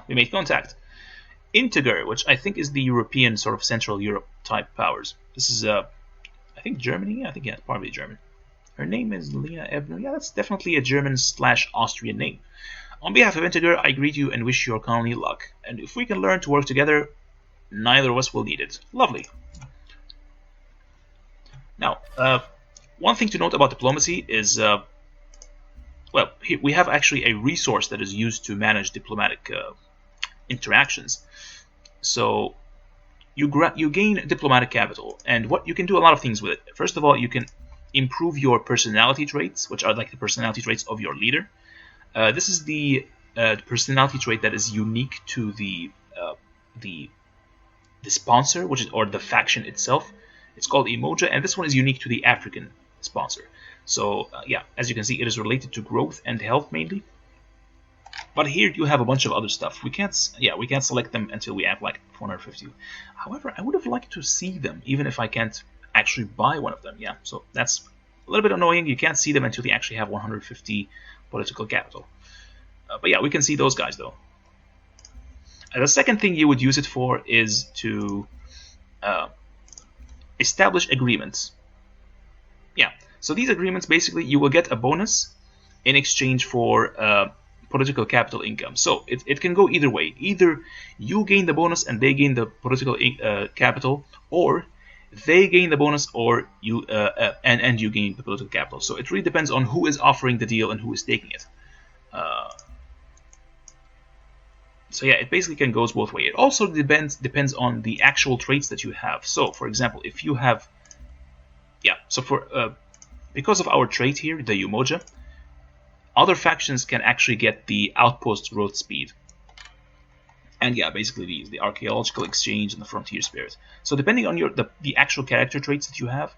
we made contact. Integer, which I think is the European sort of Central Europe type powers. This is I think Germany. I think, yeah, probably German. Her name is Lena Ebner. Yeah, that's definitely a German/Austrian name. On behalf of Integer, I greet you and wish your colony luck. And if we can learn to work together, neither of us will need it. Lovely. Now, one thing to note about diplomacy is, well, here we have actually a resource that is used to manage diplomatic interactions. So you gain diplomatic capital, and what you can do a lot of things with it. First of all, you can improve your personality traits, which are like the personality traits of your leader. This is the personality trait that is unique to the sponsor, which is, or the faction itself. It's called Emoja, and this one is unique to the African sponsor. So yeah, as you can see, it is related to growth and health mainly. But here you have a bunch of other stuff. We can't select them until we have like 450. However, I would have liked to see them, even if I can't actually buy one of them. Yeah, so that's a little bit annoying. You can't see them until you actually have 150 political capital. But yeah, we can see those guys though. The second thing you would use it for is to establish agreements. Yeah, so these agreements, basically you will get a bonus in exchange for political capital income. So it can go either way. Either you gain the bonus and they gain the political capital, or they gain the bonus or you and you gain the political capital. So it really depends on who is offering the deal and who is taking it. So yeah, it basically can goes both ways. It also depends on the actual traits that you have. So for example, if you have, yeah, so for because of our trait here, the Umoja, other factions can actually get the outpost growth speed. And yeah, basically these, the archaeological exchange and the frontier spirit. So depending on the actual character traits that you have,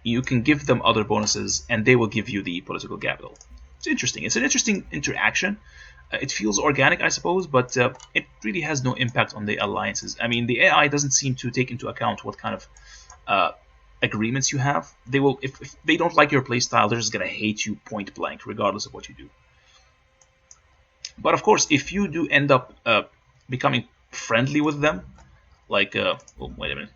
you can give them other bonuses and they will give you the political capital. It's interesting. It's an interesting interaction. It feels organic, I suppose, but it really has no impact on the alliances. I mean, the AI doesn't seem to take into account what kind of agreements you have. They will, if they don't like your playstyle, they're just gonna hate you point blank, regardless of what you do. But of course, if you do end up becoming friendly with them, like, oh, wait a minute.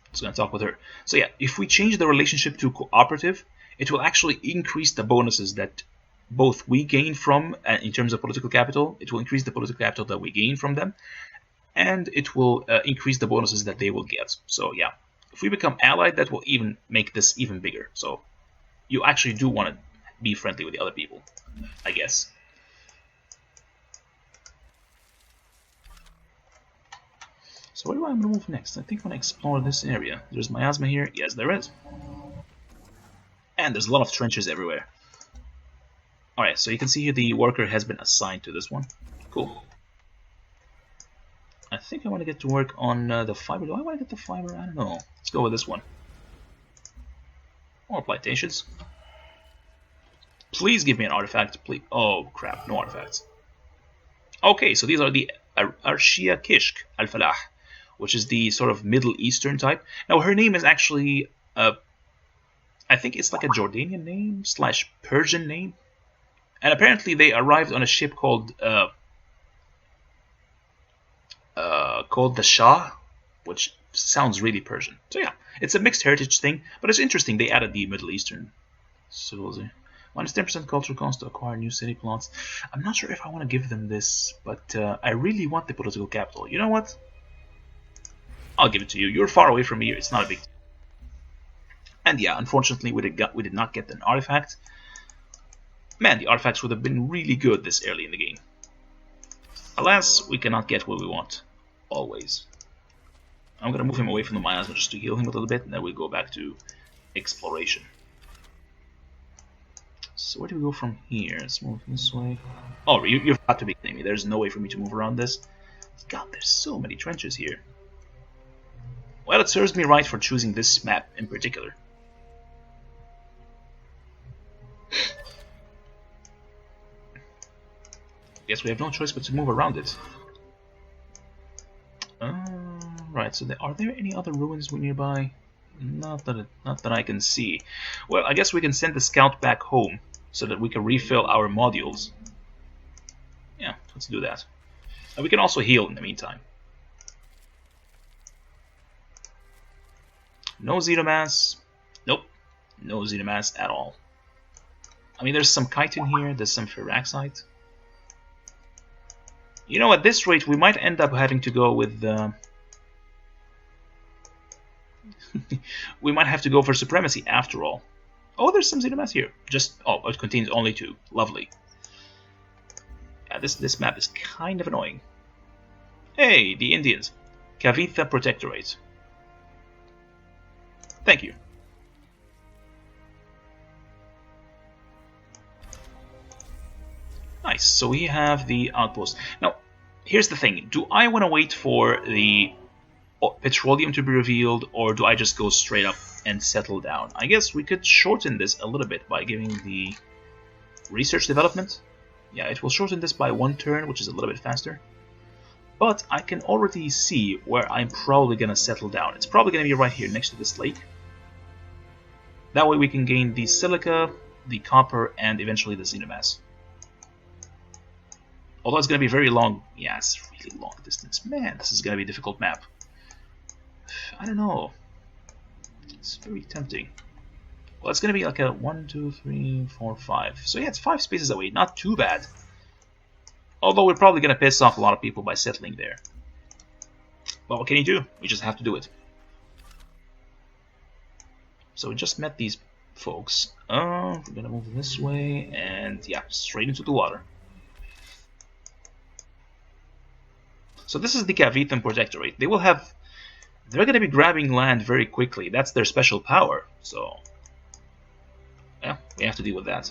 I was gonna talk with her. So yeah, if we change the relationship to cooperative, it will actually increase the bonuses that both we gain from, in terms of political capital. It will increase the political capital that we gain from them, and it will increase the bonuses that they will get. So yeah, if we become allied, that will even make this even bigger. So you actually do want to be friendly with the other people, I guess. So where do I want to move next? I think I want to explore this area. There's miasma here. Yes, there is. And there's a lot of trenches everywhere. Alright, so you can see here the worker has been assigned to this one. Cool. I think I want to get to work on the fiber. Do I want to get the fiber? I don't know. Let's go with this one. More plantations. Please give me an artifact. Please. Oh, crap. No artifacts. Okay, so these are the Arshia Kishk Al-Falah, which is the sort of Middle Eastern type. Now, her name is actually, I think it's like a Jordanian name / Persian name. And apparently they arrived on a ship called the Shah, which sounds really Persian. So yeah, it's a mixed heritage thing, but it's interesting. They added the Middle Eastern civilization. Minus 10% cultural cost to acquire new city plots. I'm not sure if I want to give them this, but I really want the political capital. You know what? I'll give it to you. You're far away from me. It's not a big deal. And yeah, unfortunately, we did not get an artifact. Man, the artifacts would have been really good this early in the game. Alas, we cannot get what we want. Always. I'm going to move him away from the miasma just to heal him a little bit, and then we'll go back to exploration. So where do we go from here? Let's move this way. Oh, you've got to be kidding me. There's no way for me to move around this. God, there's so many trenches here. Well, it serves me right for choosing this map in particular. Guess we have no choice but to move around it. Right, so are there any other ruins nearby? Not that I can see. Well, I guess we can send the scout back home so that we can refill our modules. Yeah, Let's do that. And we can also heal in the meantime. No xenomass. Nope. No xenomass at all. I mean, there's some chitin here. There's some ferraxite. You know, at this rate, we might end up having to go with... we might have to go for supremacy after all. Oh, there's some xenomass here. Just... Oh, it contains only 2. Lovely. Yeah, this map is kind of annoying. Hey, the Indians. Kavitha Protectorate. Thank you. Nice, so we have the outpost. Now, here's the thing. Do I want to wait for the petroleum to be revealed, or do I just go straight up and settle down? I guess we could shorten this a little bit by giving the research development. Yeah, it will shorten this by 1 turn, which is a little bit faster. But I can already see where I'm probably going to settle down. It's probably going to be right here next to this lake. That way we can gain the silica, the copper, and eventually the xenomass. Although it's going to be very long. Yeah, it's really long distance. Man, this is going to be a difficult map. I don't know. It's very tempting. Well, it's going to be like a 1, 2, 3, 4, 5. So yeah, it's 5 spaces away. Not too bad. Although we're probably going to piss off a lot of people by settling there. But what can you do? We just have to do it. So we just met these folks. We're going to move this way. And yeah, straight into the water. So this is the Kavithan Protectorate. They're going to be grabbing land very quickly. That's their special power. So yeah, we have to deal with that.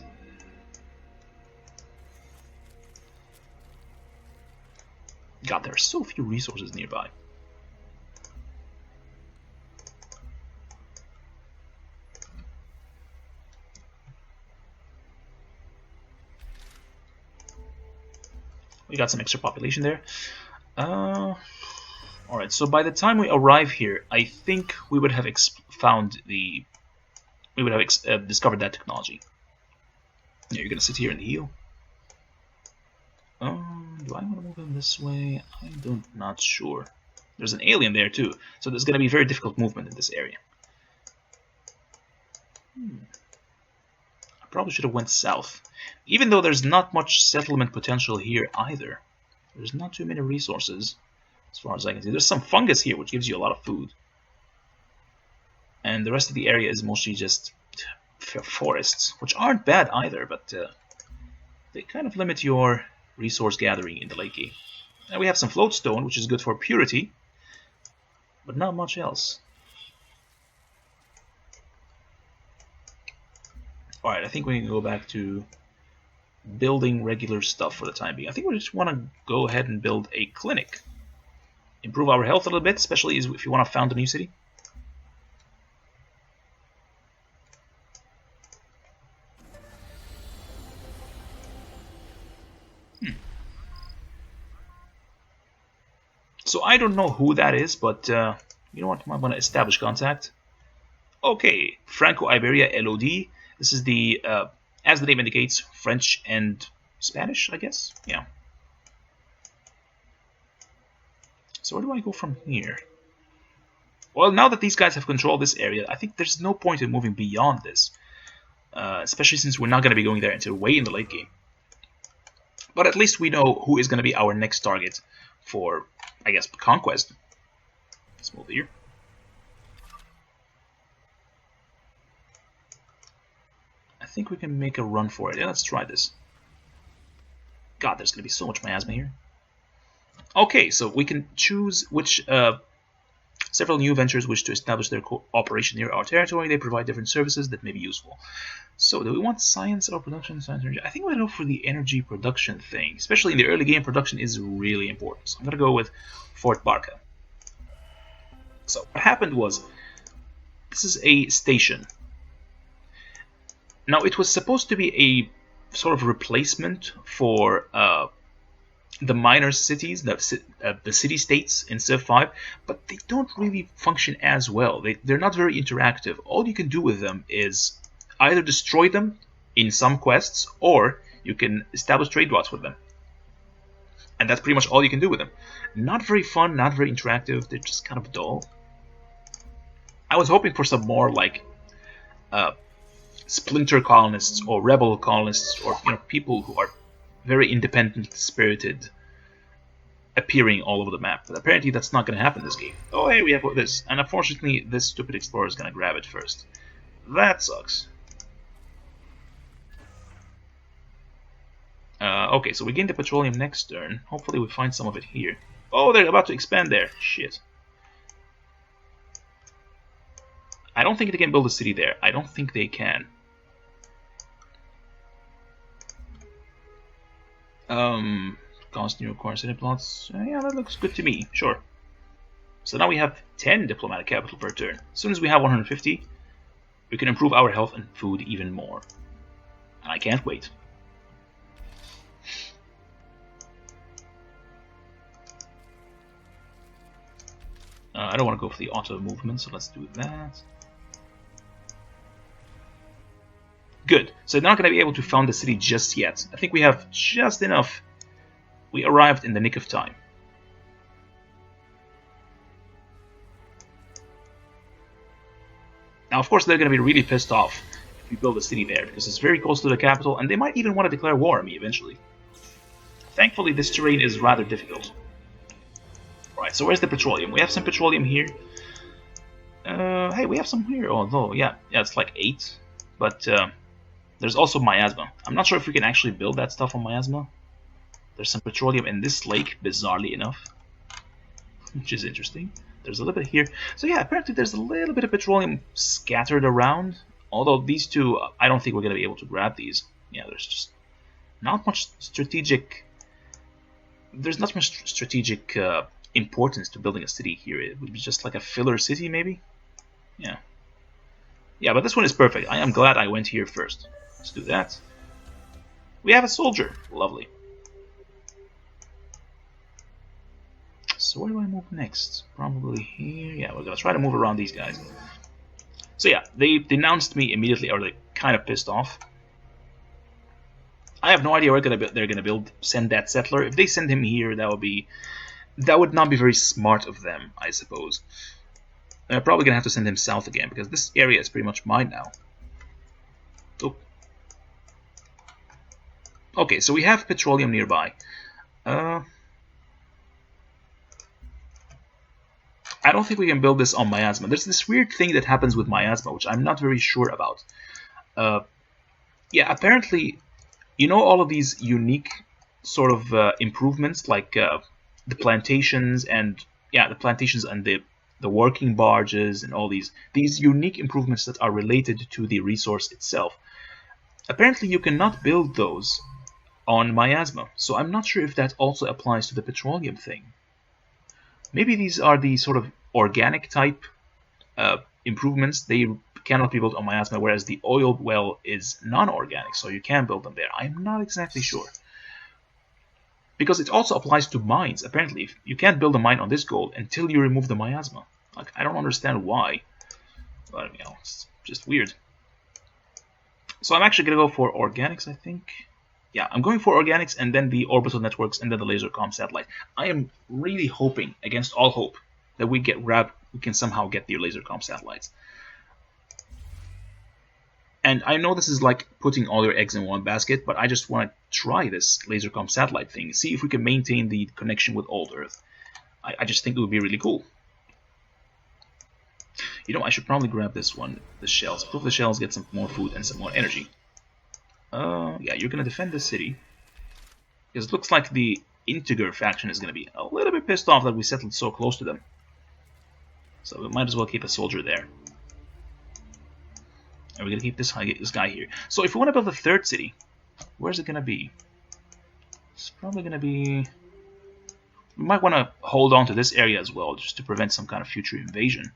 God, there are so few resources nearby. We got some extra population there. Alright, so by the time we arrive here, I think we would have discovered that technology. Yeah, you're gonna sit here and heal. Do I want to move him this way? I'm not sure. There's an alien there too, so there's gonna be very difficult movement in this area. I probably should have went south. Even though there's not much settlement potential here either. There's not too many resources, as far as I can see. There's some fungus here, which gives you a lot of food. And the rest of the area is mostly just forests, which aren't bad either, but they kind of limit your resource gathering in the lake game. And we have some floatstone, which is good for purity, but not much else. Alright, I think we can go back to building regular stuff for the time being. I think we just want to go ahead and build a clinic. Improve our health a little bit, especially if you want to found a new city. So I don't know who that is, but you know what? I want to establish contact. Okay, Franco-Iberia LOD. This is the, as the name indicates, French and Spanish, I guess? Yeah. So where do I go from here? Well, now that these guys have controlled this area, I think there's no point in moving beyond this. Especially since we're not going to be going there until way in the late game. But at least we know who is going to be our next target for, I guess, conquest. Let's move here. I think we can make a run for it. Yeah, let's try this. God, there's going to be so much miasma here. Okay, so we can choose which several new ventures wish to establish their cooperation near our territory. They provide different services that may be useful. So, do we want science or production? Science, energy? I think we're going to go for the energy production thing. Especially in the early game, production is really important. So, I'm going to go with Fort Barca. So, what happened was, this is a station. Now, it was supposed to be a sort of replacement for the minor cities, the city-states in Civ 5, but they don't really function as well. They're not very interactive. All you can do with them is either destroy them in some quests, or you can establish trade routes with them. And that's pretty much all you can do with them. Not very fun, not very interactive. They're just kind of dull. I was hoping for some more like splinter colonists or rebel colonists, or people who are very independent spirited, appearing all over the map. But apparently that's not going to happen in this game. Oh, hey, we have this. And unfortunately, this stupid explorer is going to grab it first. That sucks. Okay, so we gain the petroleum next turn. Hopefully we find some of it here. Oh, they're about to expand there. Shit. I don't think they can build a city there. I don't think they can. Constant requires city plots. Yeah, that looks good to me. Sure. So now we have 10 diplomatic capital per turn. As soon as we have 150, we can improve our health and food even more. And I can't wait. I don't want to go for the auto movement, so let's do that. Good. So they're not going to be able to found the city just yet. I think we have just enough. We arrived in the nick of time. Now, of course, they're going to be really pissed off if we build a city there, because it's very close to the capital, and they might even want to declare war on me eventually. Thankfully, this terrain is rather difficult. Alright, so where's the petroleum? We have some petroleum here. Hey, we have some here, although, yeah, it's like 8. But there's also miasma. I'm not sure if we can actually build that stuff on miasma. There's some petroleum in this lake, bizarrely enough, which is interesting. There's a little bit here. So yeah, apparently there's a little bit of petroleum scattered around. Although these two, I don't think we're going to be able to grab these. Yeah, there's just not much strategic... There's not much strategic importance to building a city here. It would be just like a filler city, maybe? Yeah. Yeah, but this one is perfect. I am glad I went here first. Let's do that. We have a soldier. Lovely. So where do I move next? Probably here. Yeah, we're going to try to move around these guys. So yeah, they denounced me immediately, or they kind of pissed off. I have no idea where they're going to send that settler. If they send him here, that would not be very smart of them, I suppose. They're probably going to have to send him south again, because this area is pretty much mine now. Oh. Okay, so we have petroleum nearby. I don't think we can build this on miasma. There's this weird thing that happens with miasma, which I'm not very sure about. Yeah, apparently, you know, all of these unique sort of improvements, like the plantations and the working barges and all these unique improvements that are related to the resource itself. Apparently, you cannot build those on miasma. So I'm not sure if that also applies to the petroleum thing. Maybe these are the sort of organic type improvements. They cannot be built on miasma, whereas the oil well is non-organic, so you can build them there. I'm not exactly sure. Because it also applies to mines, apparently. You can't build a mine on this gold until you remove the miasma. Like, I don't understand why. But, you know, it's just weird. So I'm actually going to go for organics, I think. Yeah, I'm going for organics and then the orbital networks and then the laser comm satellite. I am really hoping, against all hope, that we can somehow get the laser comm satellites. And I know this is like putting all your eggs in one basket, but I just want to try this laser comm satellite thing, see if we can maintain the connection with old Earth. I just think it would be really cool. You know, I should probably grab this one, the shells. Prove the shells, get some more food and some more energy. Yeah, you're going to defend this city. Because it looks like the Integer faction is going to be a little bit pissed off that we settled so close to them. So we might as well keep a soldier there. And we're going to keep this guy here. So if we want to build a third city, where's it going to be? It's probably going to be... We might want to hold on to this area as well, just to prevent some kind of future invasion.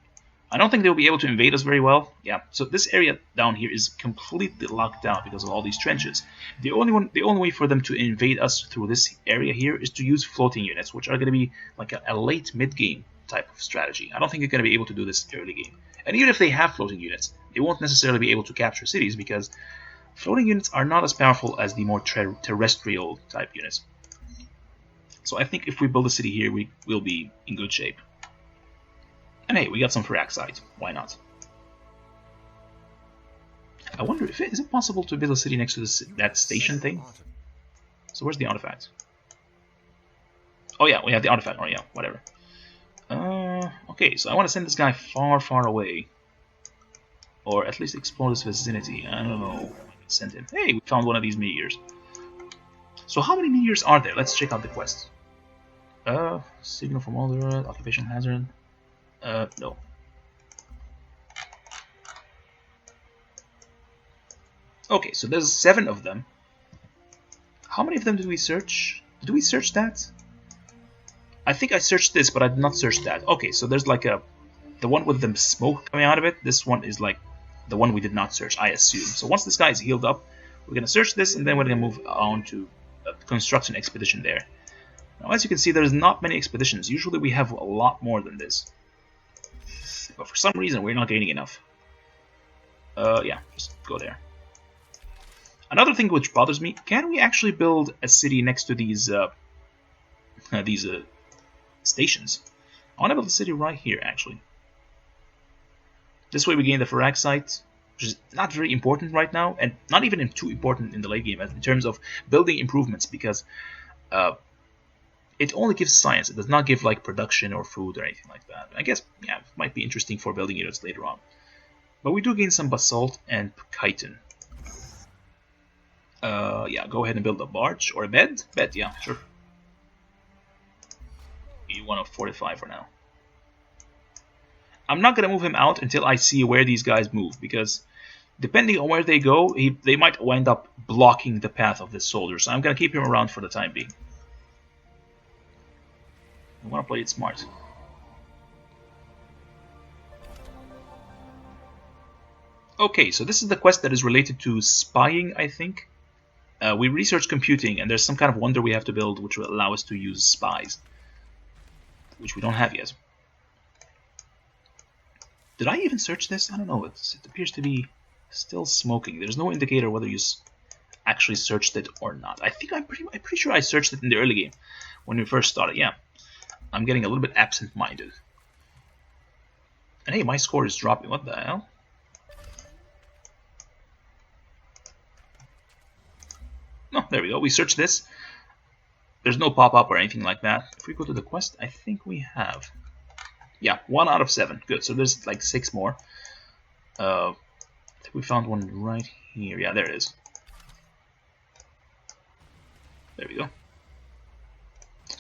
I don't think they'll be able to invade us very well. Yeah, so this area down here is completely locked down because of all these trenches. The only way for them to invade us through this area here is to use floating units, which are going to be like a late mid-game type of strategy. I don't think they're going to be able to do this early game. And even if they have floating units, they won't necessarily be able to capture cities because floating units are not as powerful as the more terrestrial type units. So I think if we build a city here, we will be in good shape. And hey, we got some Phyrexite. Why not? I wonder if is it possible to build a city next to this, that station thing? So where's the artifact? Oh yeah, we have the artifact. Oh yeah, whatever. Okay, so I want to send this guy far, far away. Or at least explore this vicinity. I don't know. Send him. Hey, we found one of these meteors. So how many meteors are there? Let's check out the quest. Signal from Alderaan, occupational hazard. No. Okay, so there's 7 of them. How many of them did we search? Did we search that? I think I searched this, but I did not search that. Okay, so there's like the one with the smoke coming out of it. This one is like the one we did not search, I assume. So once this guy is healed up, we're gonna search this, and then we're gonna move on to a construction expedition there. Now, as you can see, there's not many expeditions. Usually we have a lot more than this. But for some reason, we're not gaining enough. Yeah, just go there. Another thing which bothers me, can we actually build a city next to these stations? I want to build a city right here, actually. This way we gain the Phyrexite, which is not very important right now, and not even too important in the late game in terms of building improvements, because it only gives science. It does not give like production or food or anything like that. I guess, yeah, it might be interesting for building units later on. But we do gain some basalt and chitin. Yeah, go ahead and build a barge or a bed. Bed, yeah, sure. You want to fortify for now. I'm not gonna move him out until I see where these guys move, because depending on where they go, they might wind up blocking the path of this soldier. So I'm gonna keep him around for the time being. I want to play it smart. Okay, so this is the quest that is related to spying, I think. We research computing, and there's some kind of wonder we have to build which will allow us to use spies, which we don't have yet. Did I even search this? I don't know. It appears to be still smoking. There's no indicator whether you actually searched it or not. I think I'm pretty sure I searched it in the early game when we first started. Yeah, I'm getting a little bit absent-minded. And hey, my score is dropping. What the hell? No, there we go. We searched this. There's no pop-up or anything like that. If we go to the quest, I think we have... Yeah, 1 out of 7. Good. So there's like 6 more. I think we found one right here. Yeah, there it is. There we go.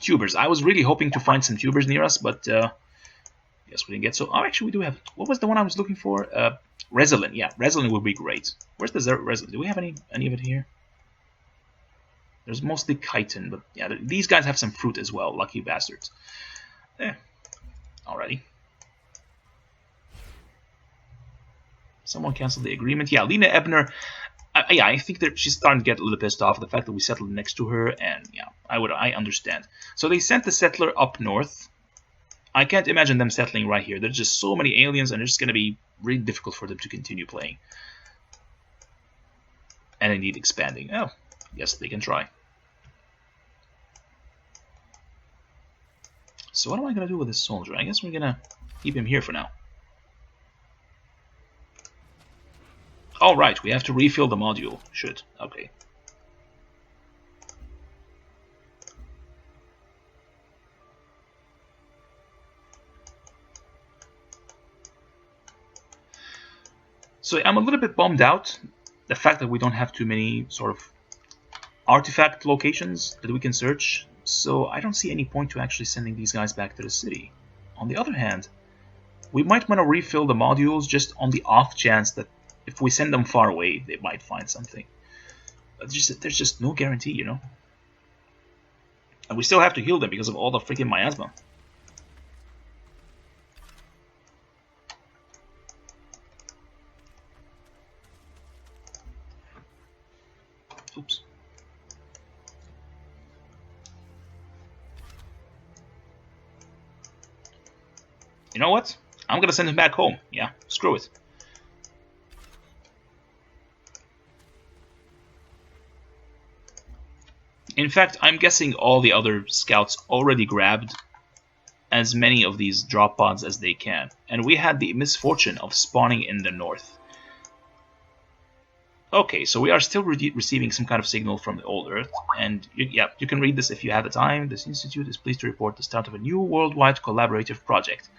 Tubers. I was really hoping to find some tubers near us, but yes, we didn't get so. Oh, actually, we do have. What was the one I was looking for? Resilin. Yeah, Resilin would be great. Where's the Resilin? Do we have any of it here? There's mostly chitin, but yeah, these guys have some fruit as well. Lucky bastards. Alrighty. Someone canceled the agreement. Yeah, Lena Ebner. Yeah, I think that she's starting to get a little pissed off at the fact that we settled next to her, and yeah, I understand. So they sent the settler up north. I can't imagine them settling right here. There's just so many aliens, and it's just going to be really difficult for them to continue playing. And indeed expanding. Oh, yes, they can try. So what am I going to do with this soldier? I guess we're going to keep him here for now. Oh, right, we have to refill the module. Should. Okay. So I'm a little bit bummed out. The fact that we don't have too many sort of artifact locations that we can search. So I don't see any point to actually sending these guys back to the city. On the other hand, we might want to refill the modules just on the off chance that if we send them far away, they might find something. But there's just no guarantee, you know? And we still have to heal them because of all the freaking miasma. Oops. You know what? I'm gonna send him back home. Yeah, screw it. In fact, I'm guessing all the other scouts already grabbed as many of these drop pods as they can. And we had the misfortune of spawning in the north. Okay, so we are still receiving some kind of signal from the old Earth, and you can read this if you have the time. This institute is pleased to report the start of a new worldwide collaborative project.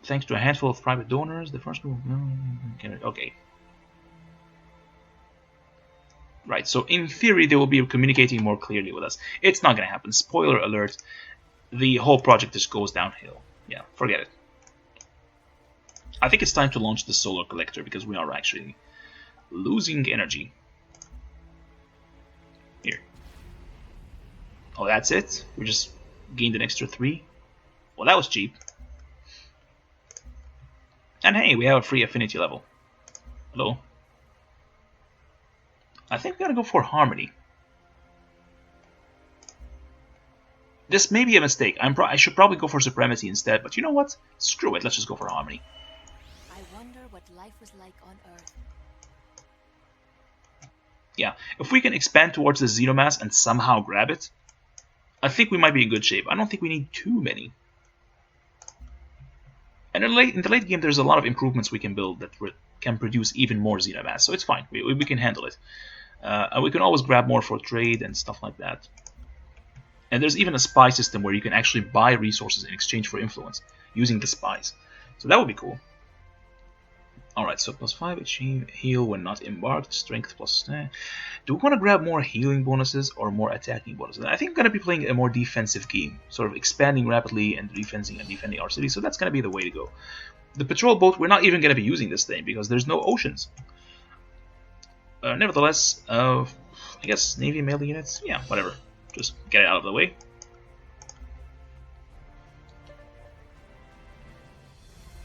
Thanks to a handful of private donors, the first group... Okay. Right, so in theory they will be communicating more clearly with us. It's not going to happen. Spoiler alert, the whole project just goes downhill. Yeah, forget it. I think it's time to launch the solar collector, because we are actually losing energy. Here. Oh, that's it? We just gained an extra 3? Well, that was cheap. And hey, we have a free affinity level. Hello? I think we're gonna go for harmony. This may be a mistake. I should probably go for supremacy instead, but you know what? Screw it, let's just go for harmony. I wonder what life was like on Earth. Yeah, if we can expand towards the xenomass and somehow grab it, I think we might be in good shape. I don't think we need too many. And in the late game, there's a lot of improvements we can build that can produce even more xenomass, so it's fine. We can handle it. And we can always grab more for trade and stuff like that. And there's even a spy system where you can actually buy resources in exchange for influence using the spies. So that would be cool. Alright, so +5 achieve heal when not embarked, strength +10. Do we want to grab more healing bonuses or more attacking bonuses? I think I'm going to be playing a more defensive game, sort of expanding rapidly and defending our city, so that's going to be the way to go. The patrol boat, we're not even going to be using this thing because there's no oceans. Nevertheless, I guess Navy melee units, yeah, whatever. Just get it out of the way.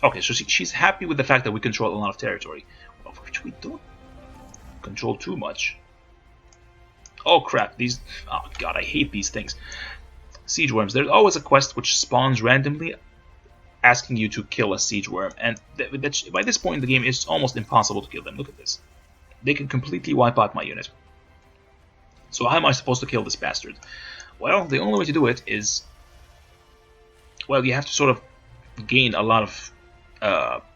Okay, so she's happy with the fact that we control a lot of territory, of which we don't control too much. Oh crap, these... Oh god, I hate these things. Siege worms. There's always a quest which spawns randomly asking you to kill a siege worm, and by this point in the game it's almost impossible to kill them. Look at this. They can completely wipe out my unit. So how am I supposed to kill this bastard? Well, the only way to do it is... Well, you have to sort of gain a lot of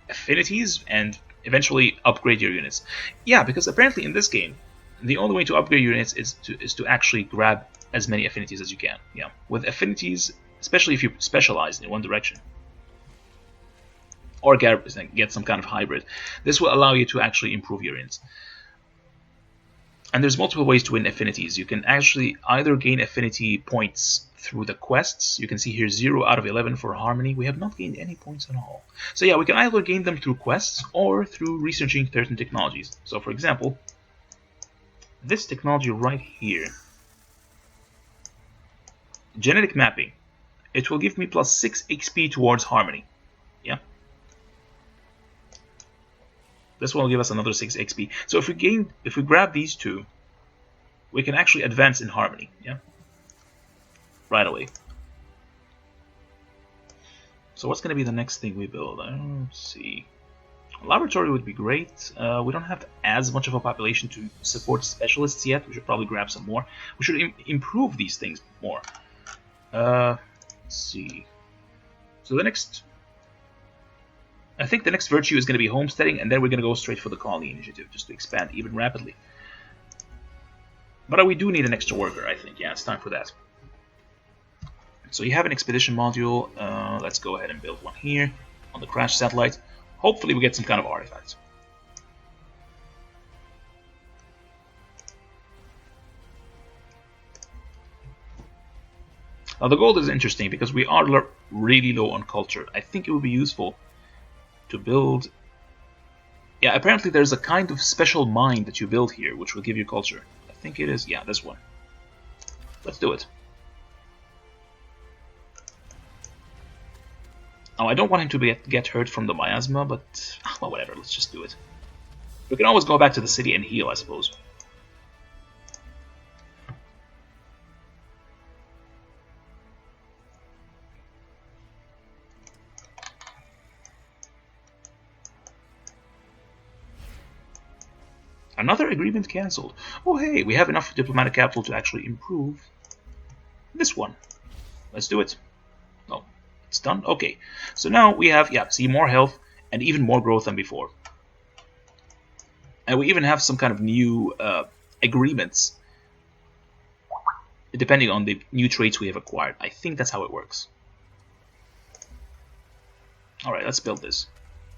affinities and eventually upgrade your units. Yeah, because apparently in this game, the only way to upgrade your units is to actually grab as many affinities as you can. Yeah, with affinities, especially if you specialize in one direction, or get some kind of hybrid, this will allow you to actually improve your units. And there's multiple ways to win affinities. You can actually either gain affinity points through the quests. You can see here 0 out of 11 for harmony. We have not gained any points at all. So yeah, we can either gain them through quests or through researching certain technologies. So for example, this technology right here, genetic mapping, it will give me +6 XP towards harmony. Yeah. This will give us another 6 XP. So if we grab these two, we can actually advance in harmony. Yeah. Right away. So what's going to be the next thing we build? Let's see. A laboratory would be great. We don't have as much of a population to support specialists yet. We should probably grab some more. We should improve these things more. Let's see. So the next... I think the next virtue is going to be homesteading, and then we're going to go straight for the colony initiative, just to expand even rapidly. But we do need an extra worker, I think. Yeah, it's time for that. So you have an expedition module. Let's go ahead and build one here on the crash satellite. Hopefully we get some kind of artifacts. Now the gold is interesting because we are really low on culture. I think it would be useful to build... Yeah, apparently there's a kind of special mine that you build here which will give you culture. I think it is, yeah, this one. Let's do it. Now I don't want him to get hurt from the miasma, but well, whatever, let's just do it. We can always go back to the city and heal, I suppose. Another agreement cancelled. Oh hey, we have enough diplomatic capital to actually improve this one. Let's do it. Oh, it's done? Okay. So now we have, yeah, see, more health and even more growth than before. And we even have some kind of new agreements depending on the new traits we have acquired. I think that's how it works. Alright, let's build this.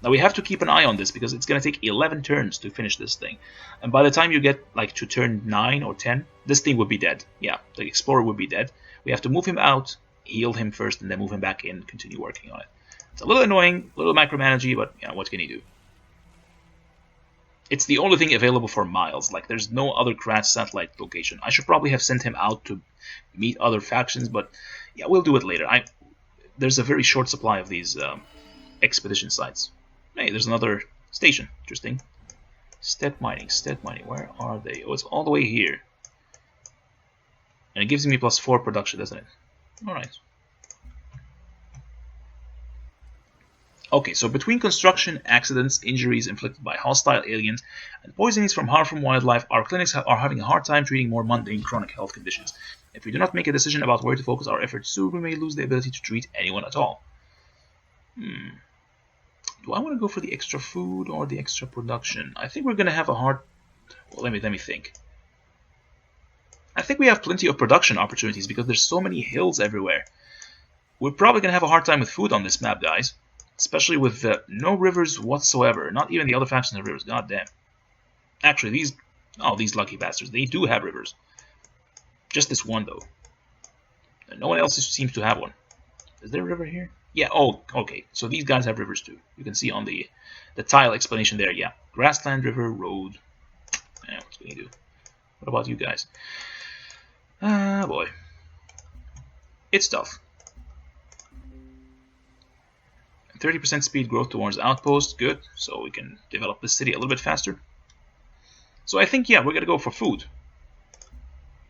Now we have to keep an eye on this because it's going to take 11 turns to finish this thing. And by the time you get like to turn 9 or 10, this thing would be dead. Yeah, the explorer would be dead. We have to move him out, heal him first, and then move him back in, continue working on it. It's a little annoying, a little macromanagey, but you know, what can you do? It's the only thing available for miles. Like, there's no other crash satellite location. I should probably have sent him out to meet other factions, but yeah, we'll do it later. There's a very short supply of these expedition sites. Hey, there's another station. Interesting. Step mining, where are they? Oh, it's all the way here. And it gives me +4 production, doesn't it? Alright. Okay, so between construction, accidents, injuries inflicted by hostile aliens, and poisonings from harmful wildlife, our clinics are having a hard time treating more mundane chronic health conditions. If we do not make a decision about where to focus our efforts soon, we may lose the ability to treat anyone at all. Do I want to go for the extra food or the extra production? I think we're going to have a hard... Well, let me think. I think we have plenty of production opportunities because there's so many hills everywhere. We're probably going to have a hard time with food on this map, guys. Especially with no rivers whatsoever. Not even the other factions have rivers. God damn. Actually, these lucky bastards, they do have rivers. Just this one, though. And no one else seems to have one. Is there a river here? Yeah, oh, okay. So these guys have rivers too. You can see on the tile explanation there, yeah. Grassland, river, road. Yeah, what can you do? What about you guys? Ah, boy. It's tough. 30% speed growth towards outpost, good. So we can develop the city a little bit faster. So I think, yeah, we're going to go for food.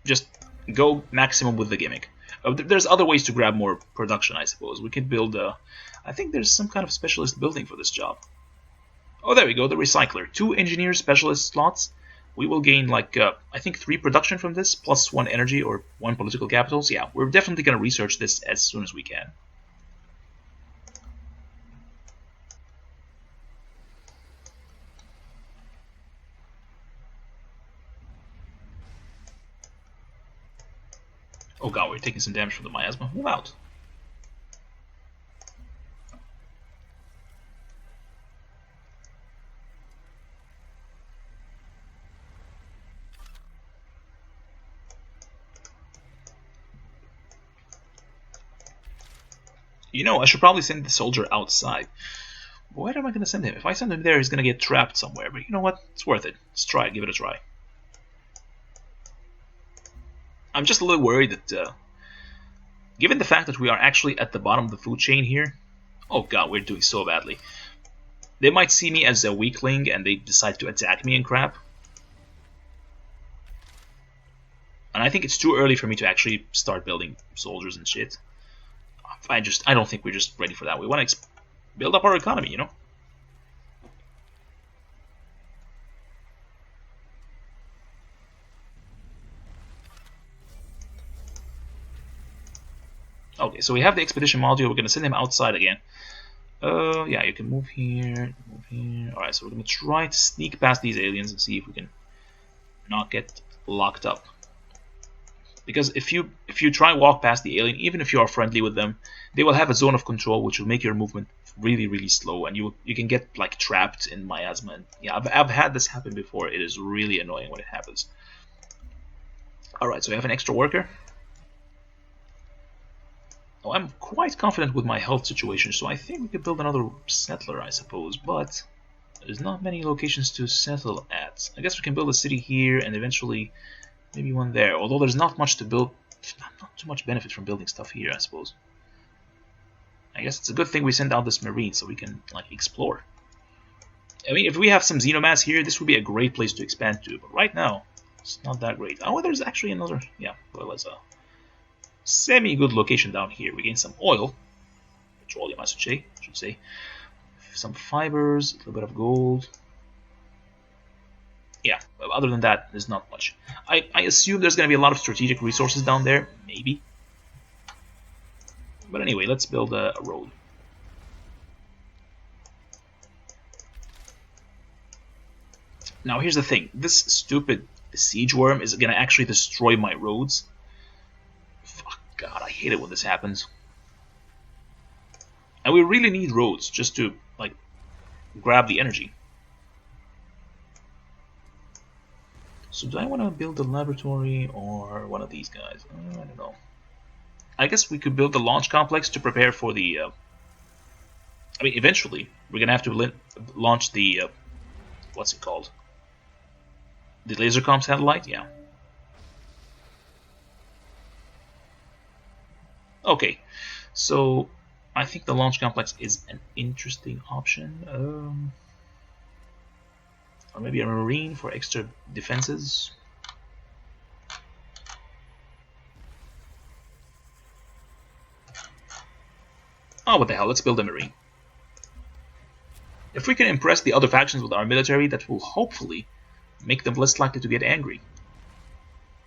Just go maximum with the gimmick. There's other ways to grab more production, I suppose. We could build I think there's some kind of specialist building for this job. Oh, there we go, the recycler. 2 engineer specialist slots. We will gain, like, I think 3 production from this, plus 1 energy or 1 political capital. So yeah, we're definitely going to research this as soon as we can. Oh god, we're taking some damage from the miasma. Move out. You know, I should probably send the soldier outside. But where am I going to send him? If I send him there, he's going to get trapped somewhere. But you know what? It's worth it. Let's try it. Give it a try. I'm just a little worried that, given the fact that we are actually at the bottom of the food chain here, oh god, we're doing so badly. They might see me as a weakling and they decide to attack me and crap. And I think it's too early for me to actually start building soldiers and shit. I don't think we're just ready for that. We want to build up our economy, you know? Okay, so we have the expedition module. We're going to send him outside again. Yeah, you can move here, move here. Alright, so we're going to try to sneak past these aliens and see if we can not get locked up. Because if you try and walk past the alien, even if you are friendly with them, they will have a zone of control which will make your movement really, really slow, and you can get like trapped in miasma. And yeah, I've had this happen before. It is really annoying when it happens. Alright, so we have an extra worker. Oh, I'm quite confident with my health situation, so I think we could build another settler, I suppose, but there's not many locations to settle at. I guess we can build a city here and eventually maybe one there, although there's not much to build, not too much benefit from building stuff here, I suppose. I guess it's a good thing we send out this marine so we can like explore. I mean, if we have some xenomass here, this would be a great place to expand to, but right now it's not that great. Oh, there's actually another, yeah, well, there's a semi-good location down here. We gain some oil, petroleum I should say, some fibers, a little bit of gold. yeah, other than that, there's not much. I assume there's going to be a lot of strategic resources down there, maybe. But anyway, let's build a road. Now here's the thing, this stupid siege worm is going to actually destroy my roads. Fuck, God, I hate it when this happens. And we really need roads just to, like, grab the energy. So do I want to build a laboratory or one of these guys? I don't know. I guess we could build the launch complex to prepare for the... I mean, eventually, we're going to have to launch the... what's it called? The lasercom satellite? Yeah. Okay, so I think the launch complex is an interesting option. Or maybe a marine for extra defenses. Oh, what the hell, let's build a marine. If we can impress the other factions with our military, that will hopefully make them less likely to get angry.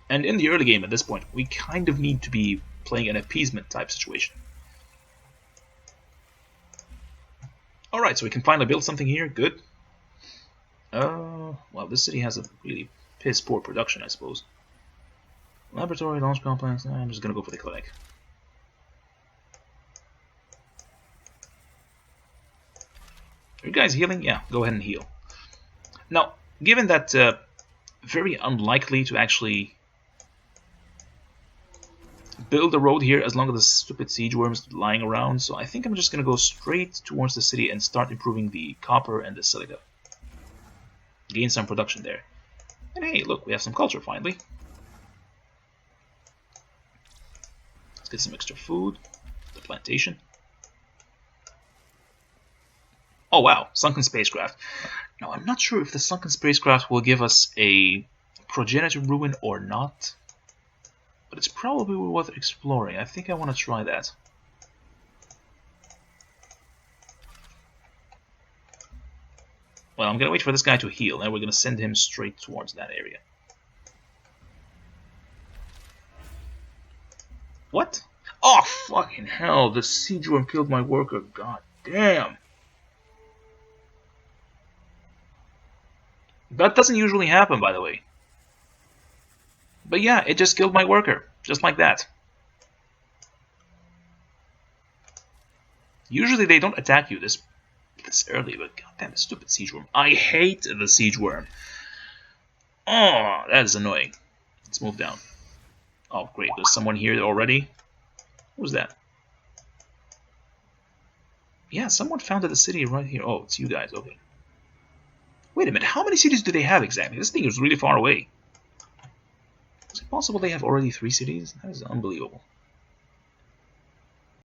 And in the early game at this point, we kind of need to be playing an appeasement type situation. Alright, so we can finally build something here, good. Well, this city has a really piss poor production, I suppose. Laboratory, launch complex, I'm just gonna go for the clinic. Are you guys healing? Yeah, go ahead and heal. Now, given that very unlikely to actually build a road here as long as the stupid siege worms lying around, so I think I'm just gonna go straight towards the city and start improving the copper and the silica. Gain some production there. And hey, look, we have some culture finally. Let's get some extra food. The plantation. Oh wow, sunken spacecraft. Now I'm not sure if the sunken spacecraft will give us a progenitor ruin or not, but it's probably worth exploring. I think I want to try that. Well, I'm gonna wait for this guy to heal, and we're gonna send him straight towards that area. What? Oh, fucking hell, the siege worm killed my worker, god damn. That doesn't usually happen, by the way. But yeah, it just killed my worker, just like that. Usually they don't attack you this early, but goddamn, the stupid siege worm. I hate the siege worm. Oh, that is annoying. Let's move down. Oh, great, there's someone here already. Who's that? Yeah, someone founded a city right here. Oh, it's you guys, okay. Wait a minute, how many cities do they have exactly? This thing is really far away. Is it possible they have already 3 cities? That is unbelievable.